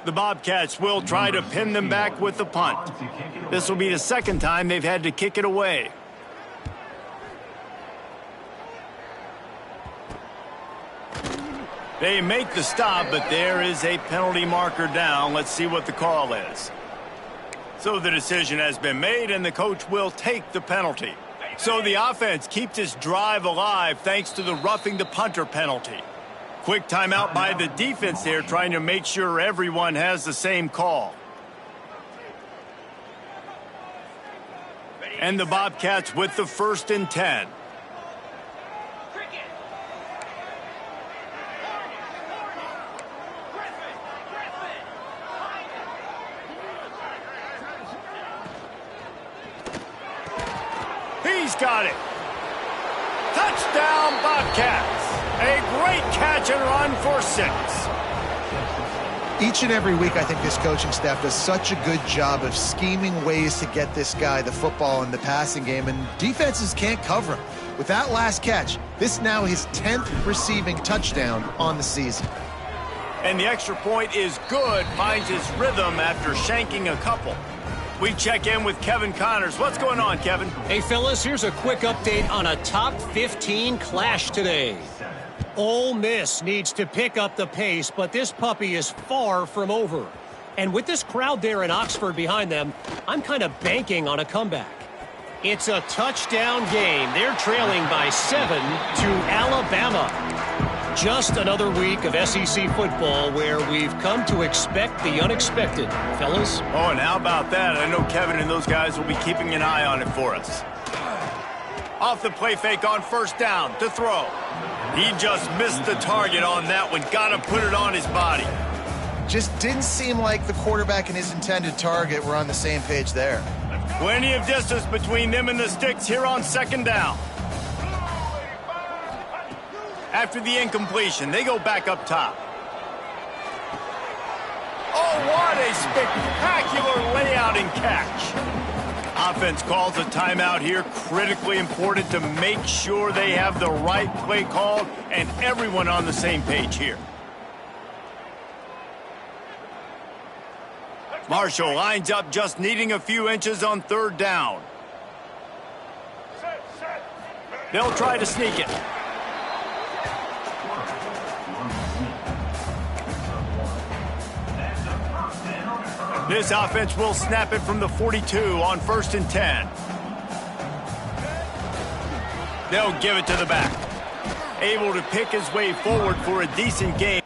The Bobcats will try to pin them back with the punt. This will be the second time they've had to kick it away. They make the stop, but there is a penalty marker down. Let's see what the call is. So the decision has been made, and the coach will take the penalty. So the offense keeps this drive alive thanks to the roughing the punter penalty. Quick timeout by the defense there, trying to make sure everyone has the same call. And the Bobcats with the 1st and 10. He's got it. Touchdown, Bobcats. A great catch and run for 6.
Each and every week, I think this coaching staff does such a good job of scheming ways to get this guy the football in the passing game, and defenses can't cover him. With that last catch, this now his 10th receiving touchdown on the season.
And the extra point is good, finds his rhythm after shanking a couple. We check in with Kevin Connors. What's going on, Kevin?
Hey, fellas, here's a quick update on a top 15 clash today. Ole Miss needs to pick up the pace, but this puppy is far from over. And with this crowd there in Oxford behind them, I'm kind of banking on a comeback. It's a touchdown game. They're trailing by 7 to Alabama. Just another week of SEC football where we've come to expect the unexpected, fellas.
Oh, and how about that? I know Kevin and those guys will be keeping an eye on it for us. Off the play fake on first down to throw. He just missed the target on that one. Got to put it on his body.
Just didn't seem like the quarterback and his intended target were on the same page there.
Plenty of distance between them and the sticks here on second down. After the incompletion, they go back up top. Oh, what a spectacular layout and catch. Offense calls a timeout here. Critically important to make sure they have the right play called and everyone on the same page here. Marshall lines up, just needing a few inches on third down. They'll try to sneak it. This offense will snap it from the 42 on 1st and 10. They'll give it to the back. Able to pick his way forward for a decent game.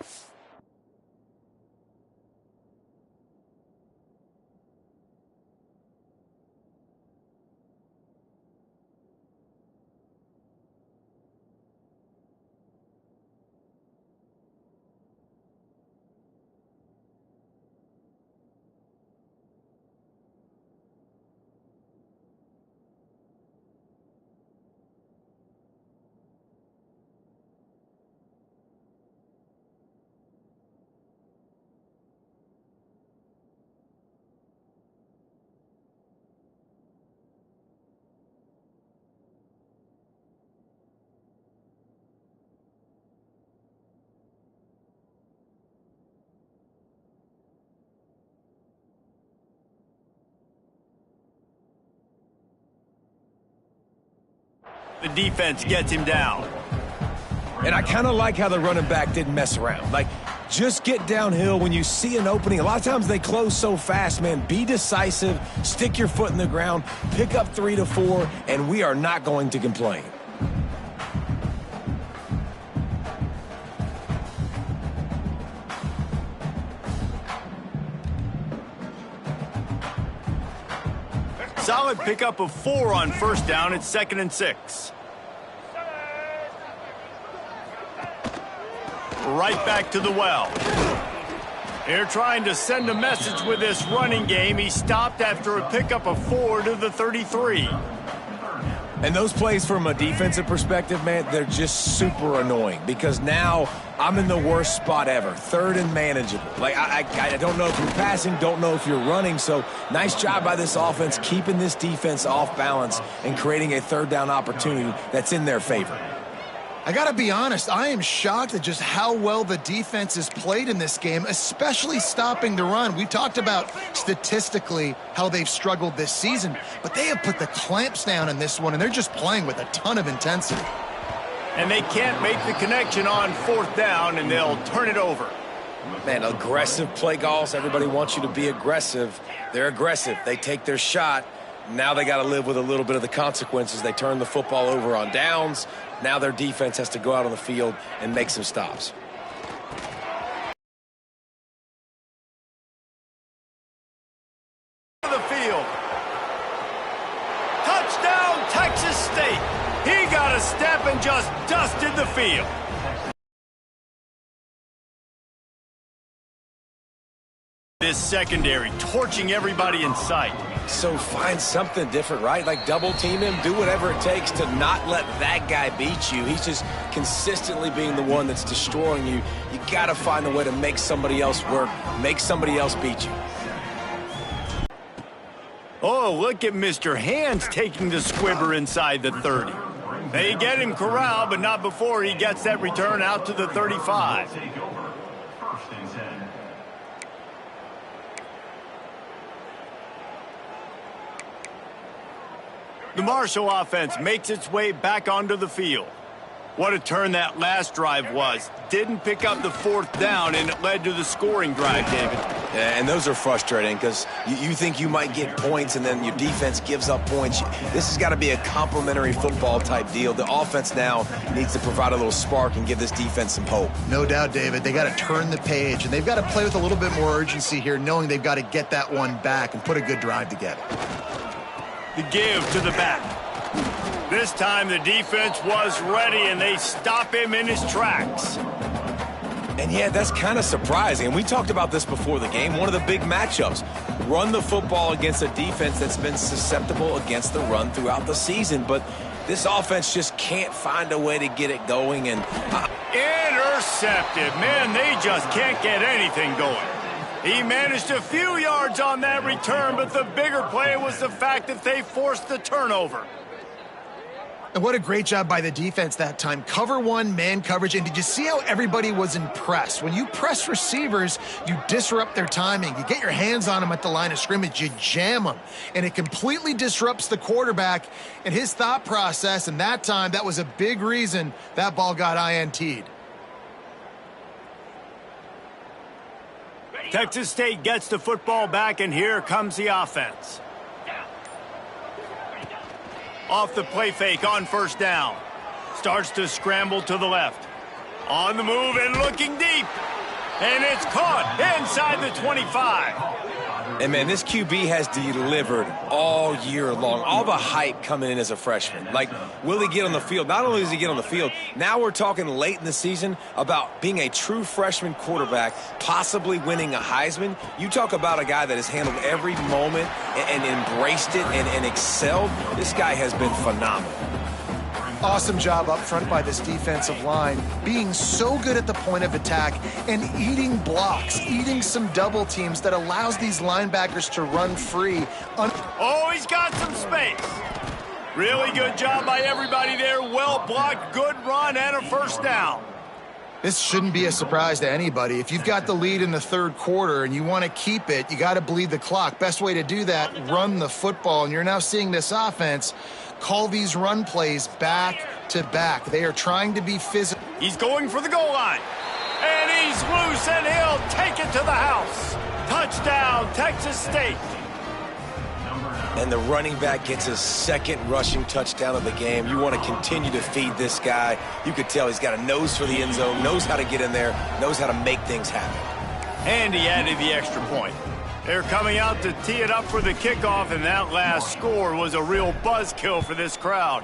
The defense gets him down.
And I kind of like how the running back didn't mess around. Like, just get downhill when you see an opening. A lot of times they close so fast, man. Be decisive, stick your foot in the ground, pick up 3 to 4, and we are not going to complain.
Solid pickup of 4 on first down. It's 2nd and 6. Right back to the well. They're trying to send a message with this running game. He stopped after a pickup of 4 to the 33.
And those plays from a defensive perspective, man, they're just super annoying because now I'm in the worst spot ever, 3rd and manageable. Like, I don't know if you're passing, don't know if you're running, so nice job by this offense keeping this defense off balance and creating a 3rd down opportunity that's in their favor.
I got to be honest, I am shocked at just how well the defense has played in this game, especially stopping the run. We've talked about statistically how they've struggled this season, but they have put the clamps down in this one, and they're just playing with a ton of intensity.
And they can't make the connection on 4th down, and they'll turn it over.
Man, aggressive play calls. Everybody wants you to be aggressive. They're aggressive. They take their shot. Now they got to live with a little bit of the consequences. They turn the football over on downs. Now their defense has to go out on the field and make some stops.
The field. Touchdown, Texas State. He got a step and just dusted the field. This secondary torching everybody in sight.
So find something different, right? Like double team him, do whatever it takes to not let that guy beat you. He's just consistently being the one that's destroying you. You got to find a way to make somebody else work, make somebody else beat you.
Oh, look at Mr. Hands taking the squibber inside the 30. They get him corralled, but not before he gets that return out to the 35. The Marshall offense makes its way back onto the field. What a turn that last drive was. Didn't pick up the 4th down, and it led to the scoring drive, David.
Yeah, and those are frustrating because you think you might get points, and then your defense gives up points. This has got to be a complementary football type deal. The offense now needs to provide a little spark and give this defense some hope.
No doubt, David. They got to turn the page, and they've got to play with a little bit more urgency here, knowing they've got to get that one back and put a good drive together.
The give to the back. This time the defense was ready, and they stop him in his tracks.
And yeah, that's kind of surprising. And we talked about this before the game. One of the big matchups. Run the football against a defense that's been susceptible against the run throughout the season. But this offense just can't find a way to get it going. And
intercepted. Man, they just can't get anything going. He managed a few yards on that return, but the bigger play was the fact that they forced the turnover.
And what a great job by the defense that time. Cover one, man coverage. And did you see how everybody was impressed? When you press receivers, you disrupt their timing. You get your hands on them at the line of scrimmage. You jam them. And it completely disrupts the quarterback and his thought process. And that time, that was a big reason that ball got INT'd.
Texas State gets the football back, and here comes the offense. Off the play fake on 1st down. Starts to scramble to the left. On the move and looking deep. And it's caught inside the 25.
And, man, this QB has delivered all year long. All the hype coming in as a freshman. Like, will he get on the field? Not only does he get on the field, now we're talking late in the season about being a true freshman quarterback, possibly winning a Heisman. You talk about a guy that has handled every moment and embraced it and excelled. This guy has been phenomenal.
Awesome job up front by this defensive line, being so good at the point of attack and eating blocks, eating some double teams that allows these linebackers to run free.
Oh, he's got some space. Really good job by everybody there. Well blocked, good run, and a 1st down.
This shouldn't be a surprise to anybody. If you've got the lead in the 3rd quarter and you want to keep it, you got to bleed the clock. Best way to do that, run the football. And you're now seeing this offense call these run plays back to back. They are trying to be physical.
He's going for the goal line. And he's loose, and he'll take it to the house. Touchdown, Texas State.
And the running back gets his 2nd rushing touchdown of the game. You want to continue to feed this guy. You could tell he's got a nose for the end zone, knows how to get in there, knows how to make things happen.
And he added the extra point. They're coming out to tee it up for the kickoff, and that last score was a real buzzkill for this crowd.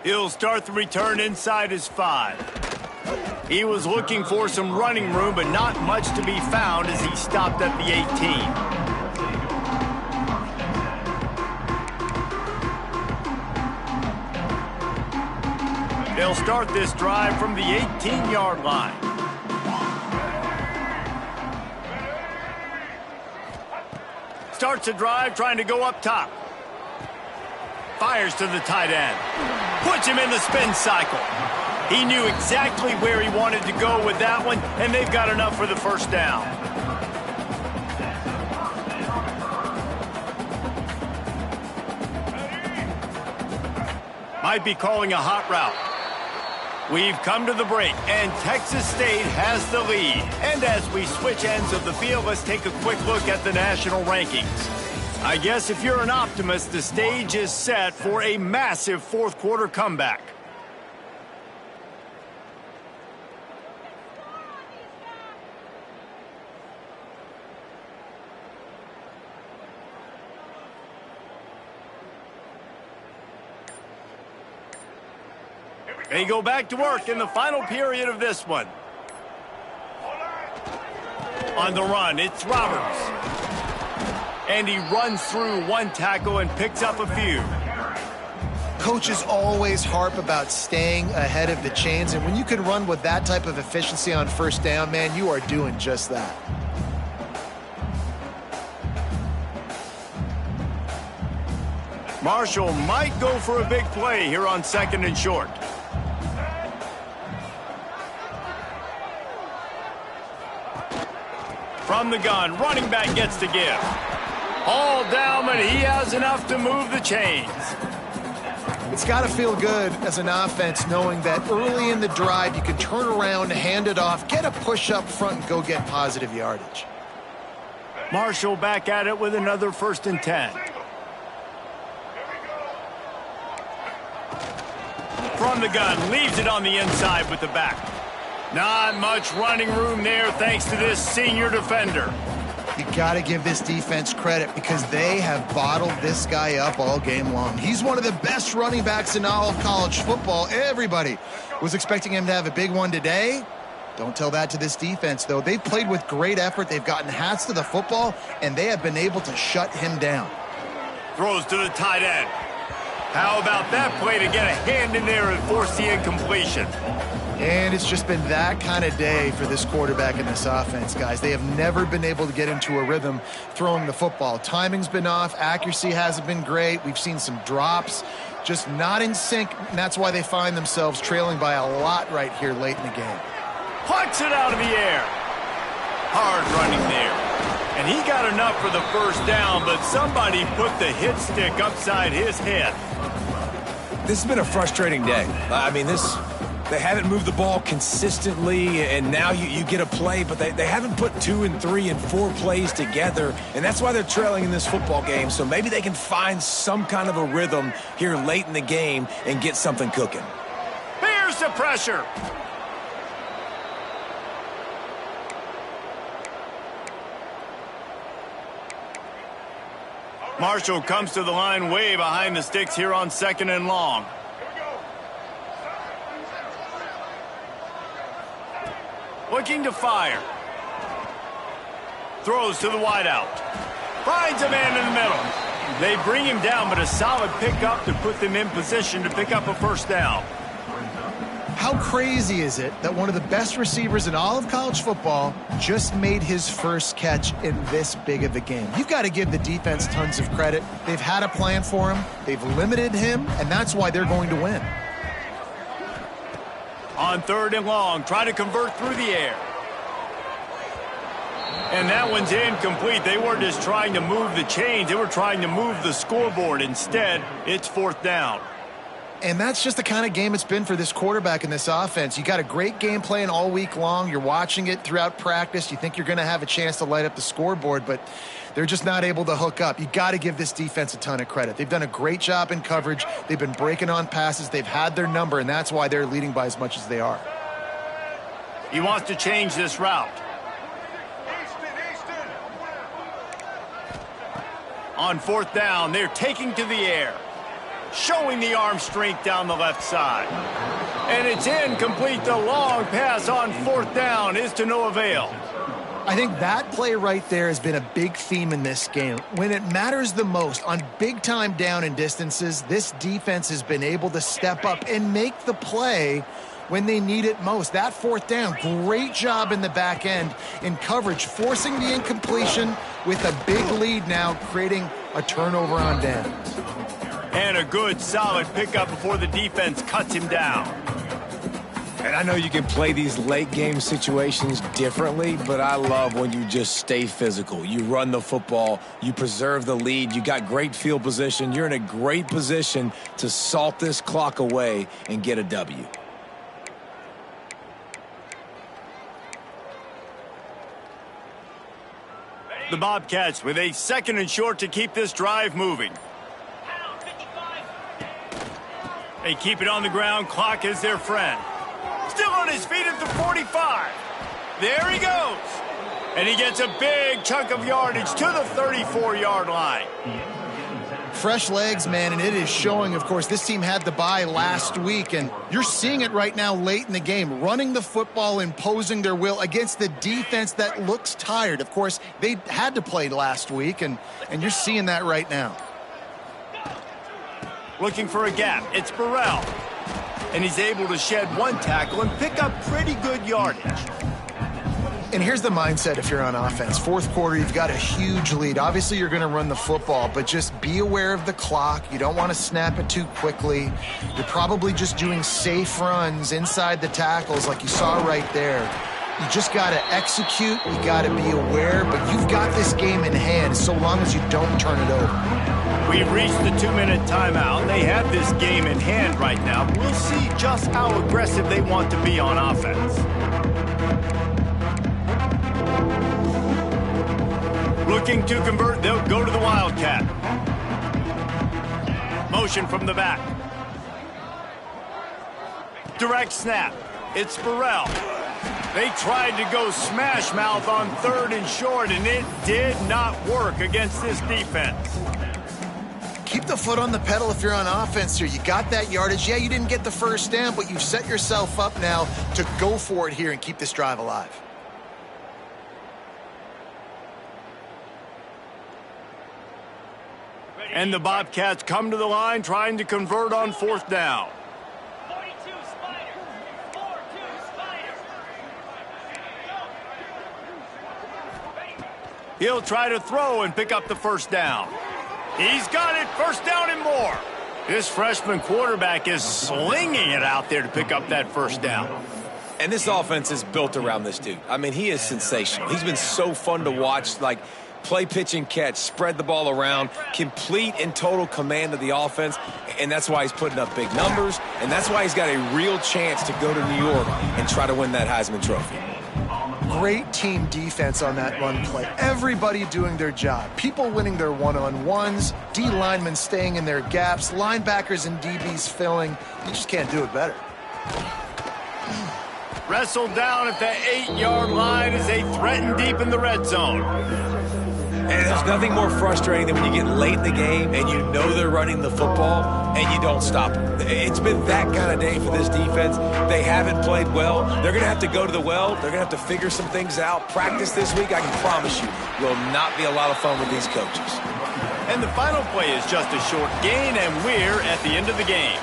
He'll start the return inside his 5. He was looking for some running room, but not much to be found as he stopped at the 18. They'll start this drive from the 18-yard line. Starts a drive trying to go up top. Fires to the tight end. Puts him in the spin cycle. He knew exactly where he wanted to go with that one, and they've got enough for the 1st down. Might be calling a hot route. We've come to the break, and Texas State has the lead. And as we switch ends of the field, let's take a quick look at the national rankings. I guess if you're an optimist, the stage is set for a massive 4th quarter comeback. They go back to work in the final period of this one. On the run, it's Roberts. And he runs through one tackle and picks up a few.
coaches always harp about staying ahead of the chains, and when you can run with that type of efficiency on first down, man, you are doing just that.
Marshall might go for a big play here on 2nd and short. From the gun, running back gets to give. All down, but he has enough to move the chains.
It's got to feel good as an offense knowing that early in the drive you can turn around, hand it off, get a push up front, and go get positive yardage.
Marshall back at it with another 1st and 10. From the gun, leaves it on the inside with the back. Not much running room there thanks to this senior defender.
You got to give this defense credit because they have bottled this guy up all game long. He's one of the best running backs in all of college football. Everybody was expecting him to have a big one today. Don't tell that to this defense, though. They've played with great effort. They've gotten hats to the football, and they have been able to shut him down.
Throws to the tight end. How about that play to get a hand in there and force the incompletion?
And it's just been that kind of day for this quarterback in this offense, guys. They have never been able to get into a rhythm throwing the football. Timing's been off. Accuracy hasn't been great. We've seen some drops, just not in sync, and that's why they find themselves trailing by a lot right here late in the game.
Puts it out of the air. Hard running there. And he got enough for the 1st down, but somebody put the hit stick upside his head.
This has been a frustrating day. I mean, they haven't moved the ball consistently, and now you get a play, but they haven't put 2 and 3 and 4 plays together, and that's why they're trailing in this football game. So maybe they can find some kind of a rhythm here late in the game and get something cooking.
Here's the pressure. Marshall comes to the line way behind the sticks here on 2nd and long. Looking to fire. Throws to the wideout. Finds a man in the middle. They bring him down, but a solid pickup to put them in position to pick up a 1st down.
How crazy is it that one of the best receivers in all of college football just made his first catch in this big of a game? You've got to give the defense tons of credit. They've had a plan for him. They've limited him, and that's why they're going to win.
On 3rd and long, try to convert through the air. And that one's incomplete. They weren't just trying to move the chains. They were trying to move the scoreboard. Instead, it's 4th down.
And that's just the kind of game it's been for this quarterback in this offense. You got a great game plan all week long. You're watching it throughout practice. You think you're going to have a chance to light up the scoreboard, but they're just not able to hook up. You got to give this defense a ton of credit. They've done a great job in coverage. They've been breaking on passes. They've had their number, and that's why they're leading by as much as they are.
He wants to change this route. On 4th down, they're taking to the air. Showing the arm strength down the left side. And it's incomplete. The long pass on 4th down is to no avail.
I think that play right there has been a big theme in this game. When it matters the most, on big-time down and distances, this defense has been able to step up and make the play when they need it most. That 4th down, great job in the back end in coverage, forcing the incompletion with a big lead now, creating a turnover on downs.
And a good, solid pickup before the defense cuts him down.
And I know you can play these late-game situations differently, but I love when you just stay physical. You run the football. You preserve the lead. You got great field position. You're in a great position to salt this clock away and get a W.
The Bobcats with a 2nd and short to keep this drive moving. They keep it on the ground. Clock is their friend. Still on his feet at the 45. There he goes. And he gets a big chunk of yardage to the 34-yard line.
Fresh legs, man, and it is showing. Of course, this team had the bye last week, and you're seeing it right now late in the game, running the football, imposing their will against the defense that looks tired. Of course, they had to play last week, and you're seeing that right now.
Looking for a gap. It's Burrell. And he's able to shed one tackle and pick up pretty good yardage.
And here's the mindset if you're on offense. Fourth quarter, you've got a huge lead. Obviously, you're going to run the football, but just be aware of the clock. You don't want to snap it too quickly. You're probably just doing safe runs inside the tackles like you saw right there. You just got to execute. You got to be aware, but you've got this game in hand so long as you don't turn it over.
We've reached the 2-minute timeout. They have this game in hand right now. We'll see just how aggressive they want to be on offense. Looking to convert, they'll go to the Wildcat. Motion from the back. Direct snap. It's Burrell. They tried to go smash mouth on 3rd and short, and it did not work against this defense.
Keep the foot on the pedal if you're on offense here. You got that yardage. Yeah, you didn't get the first down, but you've set yourself up now to go for it here and keep this drive alive.
And the Bobcats come to the line trying to convert on 4th down.
42 Spider. 4-2 Spider.
He'll try to throw and pick up the first down. He's got it, first down and more. This freshman quarterback is slinging it out there to pick up that first down.
And this offense is built around this dude. I mean, he is sensational. He's been so fun to watch, like play, pitch, and catch, spread the ball around, complete and total command of the offense, and that's why he's putting up big numbers, and that's why he's got a real chance to go to New York and try to win that Heisman Trophy.
Great team defense on that run play. Everybody doing their job. People winning their one-on-ones, D linemen staying in their gaps, linebackers and DBs filling. You just can't do it better.
Wrestled down at the 8-yard line as they threaten deep in the red zone.
And there's nothing more frustrating than when you get late in the game and you know they're running the football and you don't stop them. It's been that kind of day for this defense. They haven't played well. They're going to have to go to the well. They're going to have to figure some things out. Practice this week, I can promise you, will not be a lot of fun with these coaches.
And the final play is just a short gain, and we're at the end of the game.